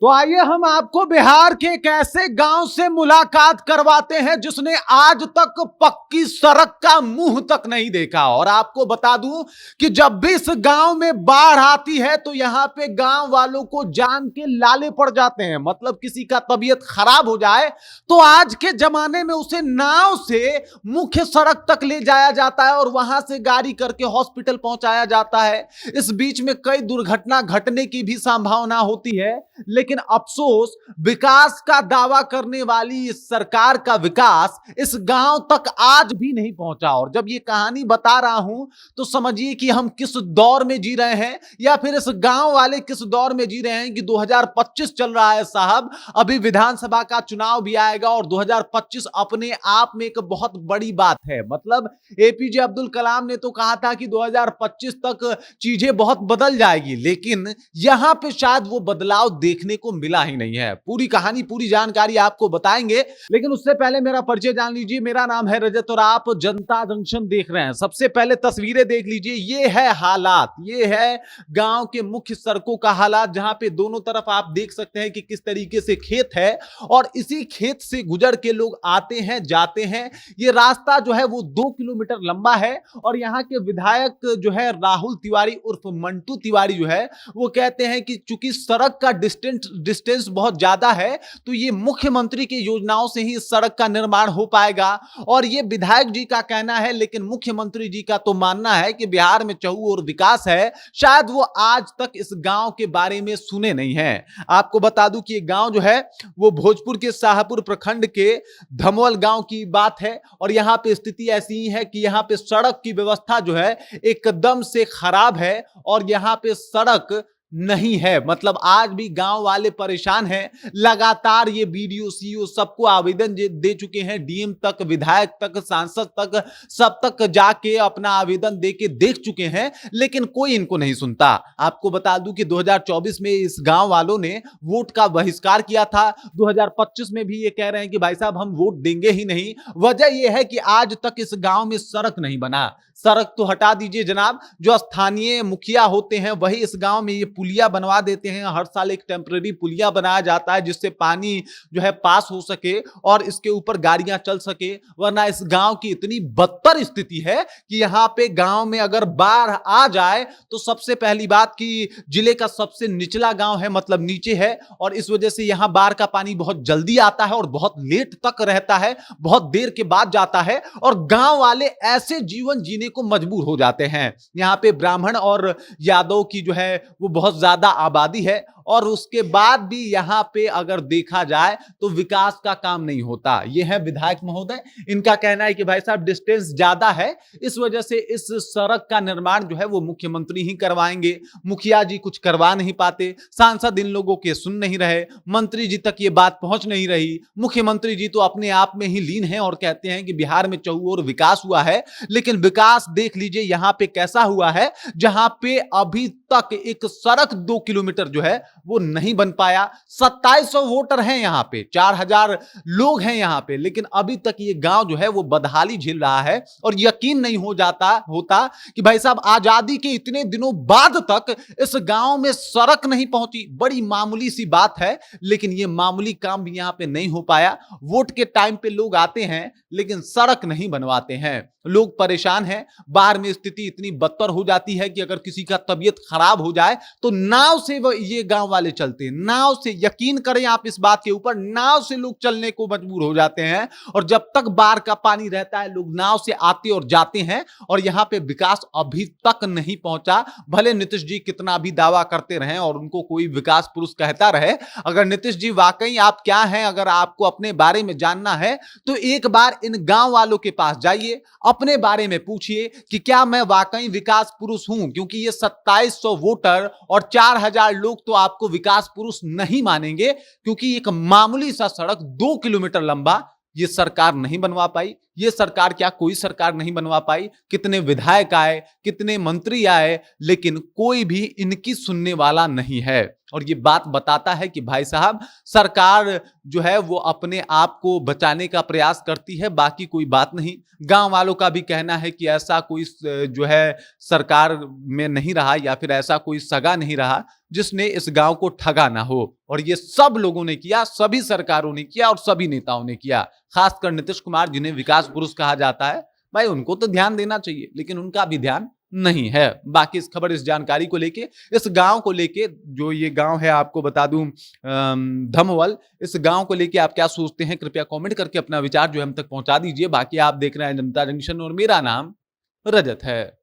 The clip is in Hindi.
तो आइए हम आपको बिहार के एक ऐसे गांव से मुलाकात करवाते हैं जिसने आज तक पक्की सड़क का मुंह तक नहीं देखा। और आपको बता दूं कि जब भी इस गांव में बाढ़ आती है तो यहां पे गांव वालों को जान के लाले पड़ जाते हैं। मतलब किसी का तबीयत खराब हो जाए तो आज के जमाने में उसे नाव से मुख्य सड़क तक ले जाया जाता है और वहां से गाड़ी करके हॉस्पिटल पहुंचाया जाता है। इस बीच में कई दुर्घटना घटने की भी संभावना होती है, लेकिन अफसोस विकास का दावा करने वाली इस सरकार का विकास इस गांव तक आज भी नहीं पहुंचा। और जब ये कहानी बता रहा हूं तो समझिए कि हम किस दौर में जी रहे हैं, या फिर इस गांव वाले किस दौर में जी रहे हैं कि 2025 चल रहा है साहब। अभी विधानसभा का चुनाव भी आएगा और 2025 अपने आप में एक बहुत बड़ी बात है। मतलब एपीजे अब्दुल कलाम ने तो कहा था कि 2025 तक चीजें बहुत बदल जाएगी, लेकिन यहां पे शायद वो बदलाव देखने को मिला ही नहीं है। पूरी कहानी पूरी जानकारी आपको बताएंगे, लेकिन उससे पहले मेरा परिचय जान लीजिए। मेरा नाम है रजत और आप जनता जंक्शन देख रहे हैं। सबसे पहले तस्वीरें देख लीजिए। ये है हालात, ये है गांव के मुख्य सड़कों का हालात, जहां पे दोनों तरफ आप देख सकते हैं कि किस तरीके से खेत है और इसी खेत से गुजर के लोग आते हैं जाते हैं। ये रास्ता जो है वो 2 किलोमीटर लंबा है और यहाँ के विधायक जो है राहुल तिवारी उर्फ मंटू तिवारी जो है वो कहते हैं कि चूंकि सड़क का डिस्टेंस बहुत ज्यादा है तो ये मुख्यमंत्री की योजनाओं से ही इस सड़क का निर्माण हो पाएगा। और ये विधायक जी का कहना है, लेकिन मुख्यमंत्री जी का तो मानना है कि बिहार में चहुओर और विकास है। शायद वो आज तक इस गांव के बारे में सुने नहीं हैं। आपको बता दूं कि ये गांव जो है वो भोजपुर के शाहपुर प्रखंड के धमवल गांव की बात है और यहां पे स्थिति ऐसी है कि यहां पे सड़क की व्यवस्था जो है एकदम से खराब है और यहां पे सड़क नहीं है। मतलब आज भी गांव वाले परेशान हैं। लगातार ये बीडीओ सीईओ सबको आवेदन दे चुके हैं, डीएम तक, विधायक तक, सांसद तक, सब तक जाके अपना आवेदन दे के देख चुके हैं, लेकिन कोई इनको नहीं सुनता। आपको बता दूं कि 2024 में इस गांव वालों ने वोट का बहिष्कार किया था। 2025 में भी ये कह रहे हैं कि भाई साहब हम वोट देंगे ही नहीं। वजह यह है कि आज तक इस गांव में सड़क नहीं बना। सड़क तो हटा दीजिए जनाब, जो स्थानीय मुखिया होते हैं वही इस गांव में ये पुलिया बनवा देते हैं। हर साल एक टेम्परेरी पुलिया बनाया जाता है जिससे पानी जो है पास हो सके और इसके ऊपर गाड़ियां चल सके। वरना इस गांव की इतनी बदतर स्थिति है कि यहाँ पे गांव में अगर बाढ़ आ जाए तो सबसे पहली बात कि जिले का सबसे निचला गांव है, मतलब नीचे है, और इस वजह से यहाँ बाढ़ का पानी बहुत जल्दी आता है और बहुत लेट तक रहता है, बहुत देर के बाद जाता है और गांव वाले ऐसे जीवन जीने को मजबूर हो जाते हैं। यहाँ पे ब्राह्मण और यादव की जो है वो बहुत ज्यादा आबादी है और उसके बाद भी यहाँ पे अगर देखा जाए तो विकास का काम नहीं होता। ये है विधायक महोदय, इनका कहना है कि भाई साहब डिस्टेंस ज्यादा है, इस वजह से इस सड़क का निर्माण जो है वो मुख्यमंत्री ही करवाएंगे। मुखिया जी कुछ करवा नहीं पाते, सांसद इन लोगों के सुन नहीं रहे, मंत्री जी तक ये बात पहुंच नहीं रही। मुख्यमंत्री जी तो अपने आप में ही लीन है और कहते हैं कि बिहार में चहुओर विकास हुआ है, लेकिन विकास देख लीजिए यहाँ पे कैसा हुआ है, जहां पे अभी तक एक सड़क 2 किलोमीटर जो है वो नहीं बन पाया। 2700 वोटर हैं यहाँ पे, 4000 लोग हैं यहाँ पे, लेकिन अभी तक ये गांव जो है वो बदहाली झेल रहा है। और यकीन नहीं होता कि भाई साहब आजादी के इतने दिनों बाद तक इस गांव में सड़क नहीं पहुंची। बड़ी मामूली सी बात है, लेकिन ये मामूली काम भी यहाँ पे नहीं हो पाया। वोट के टाइम पे लोग आते हैं लेकिन सड़क नहीं बनवाते हैं। लोग परेशान हैं। बाढ़ में स्थिति इतनी बदतर हो जाती है कि अगर किसी का तबीयत खराब हो जाए तो नाव से ये गांव वाले चलते हैं। नाव से, यकीन करें आप इस बात के ऊपर, नाव से लोग चलने को मजबूर हो जाते हैं। और जब तक बाढ़ का पानी रहता है लोग नाव से आते और जाते हैं और यहां पे विकास अभी तक नहीं पहुंचा। भले नीतीश जी कितना भी दावा करते रहे और उनको कोई विकास पुरुष कहता रहे, अगर नीतीश जी वाकई आप क्या हैं, अगर आपको अपने बारे में जानना है तो एक बार इन गांव वालों के पास जाइए, अपने बारे में पूछिए कि क्या मैं वाकई विकास पुरुष हूं। क्योंकि ये 2700 वोटर और 4000 लोग तो आपको विकास पुरुष नहीं मानेंगे, क्योंकि एक मामूली सा सड़क 2 किलोमीटर लंबा ये सरकार नहीं बनवा पाई। ये सरकार क्या कोई सरकार नहीं बनवा पाई। कितने विधायक आए, कितने मंत्री आए, लेकिन कोई भी इनकी सुनने वाला नहीं है। और ये बात बताता है कि भाई साहब सरकार जो है वो अपने आप को बचाने का प्रयास करती है, बाकी कोई बात नहीं। गांव वालों का भी कहना है कि ऐसा कोई जो है सरकार में नहीं रहा या फिर ऐसा कोई सगा नहीं रहा जिसने इस गांव को ठगा ना हो, और ये सब लोगों ने किया, सभी सरकारों ने किया और सभी नेताओं ने किया। खासकर नीतीश कुमार जिन्हें विकास पुरुष कहा जाता है, भाई उनको तो ध्यान देना चाहिए, लेकिन उनका भी ध्यान नहीं है। बाकी इस खबर, इस जानकारी को लेके, इस गांव को लेके, जो ये गांव है आपको बता दूं धमवल, इस गांव को लेके आप क्या सोचते हैं कृपया कमेंट करके अपना विचार जो हम तक पहुंचा दीजिए। बाकी आप देख रहे हैं जनता जंक्शन और मेरा नाम रजत है।